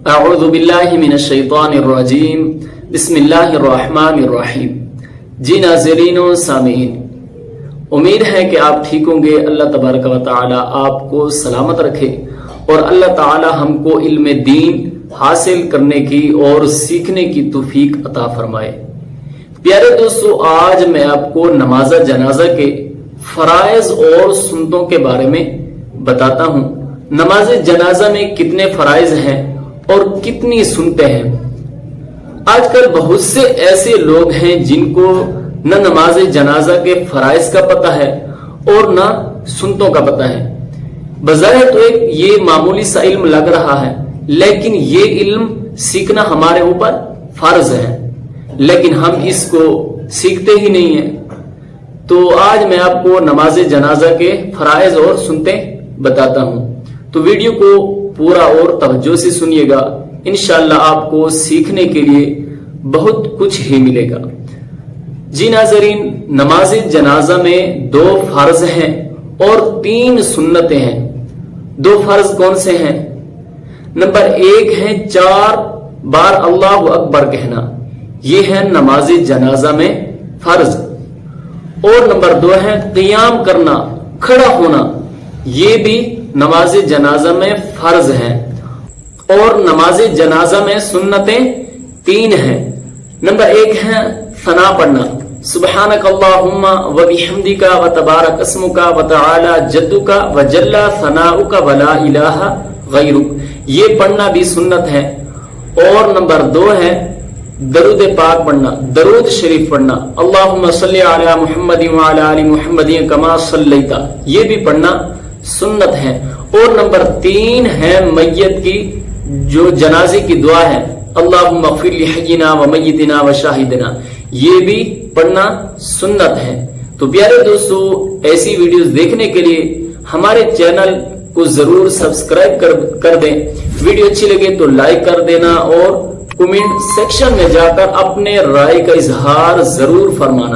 अऊज़ु बिल्लाहि मिनश्शैतानिर्रजीम बिस्मिल्लाहिर्रहमानिर्रहीम। जी नाज़रीन व सामीन, उम्मीद है कि आप ठीक होंगे। अल्लाह तबारक व तआला आपको सलामत रखे और अल्लाह ताला हमको इल्म दीन हासिल करने की और सीखने की तौफीक अता फरमाए। प्यारे दोस्तों, आज मैं आपको नमाज जनाजा के फराइज और सुन्नतों के बारे में बताता हूँ। नमाज जनाजा में कितने फराइज हैं और कितनी सुन्नतें हैं। आजकल बहुत से ऐसे लोग हैं जिनको न नमाज जनाजा के फराइज का पता है और न सुन्नतों का पता है। बज़ाहिर तो एक ये मामूली सा इल्म लग रहा है, लेकिन ये इल्म सीखना हमारे ऊपर फर्ज है, लेकिन हम इसको सीखते ही नहीं है। तो आज मैं आपको नमाज जनाजा के फराइज और सुन्नतें बताता हूं, तो वीडियो को पूरा और तवज्जो से सुनिएगा। इंशाअल्लाह आपको सीखने के लिए बहुत कुछ ही मिलेगा। जी नाज़रीन, नमाज जनाजा में 2 फर्ज हैं और 3 सुन्नतें हैं। 2 फर्ज कौन से हैं? नंबर 1 है 4 बार अल्लाहु अकबर कहना, ये है नमाज जनाजा में फर्ज। और नंबर 2 है क़ियाम करना, खड़ा होना, ये भी नमाज जनाजा में फर्ज है। और नमाज जनाजा में सुन्नतें 3 हैं। नंबर 1 है सना पढ़ना, सुब्हानक अल्लाहुम्मा व बिहम्दिका व तबारक अस्मुका व तआला जद्दुका व जल्ला सनाउका व ला इलाहा गैरुक, ये पढ़ना भी सुन्नत है। और नंबर 2 है दरूद पाक पढ़ना, दरूद शरीफ पढ़ना, अल्लाहुम्मा सल्ली अला मुहम्मद व अला आलि मुहम्मद कमा सल्लैता, ये भी पढ़ना सुन्नत है। और नंबर 3 है मैयत की जो जनाजे की दुआ है, अल्लाहुम्मा ग़फ़िर लि हय्यिना व मय्यितिना व शाहिदिना, ये भी पढ़ना सुन्नत है। तो प्यारे दोस्तों, ऐसी वीडियोस देखने के लिए हमारे चैनल को जरूर सब्सक्राइब कर दें। वीडियो अच्छी लगे तो लाइक कर देना और कमेंट सेक्शन में जाकर अपने राय का इजहार जरूर फरमाना।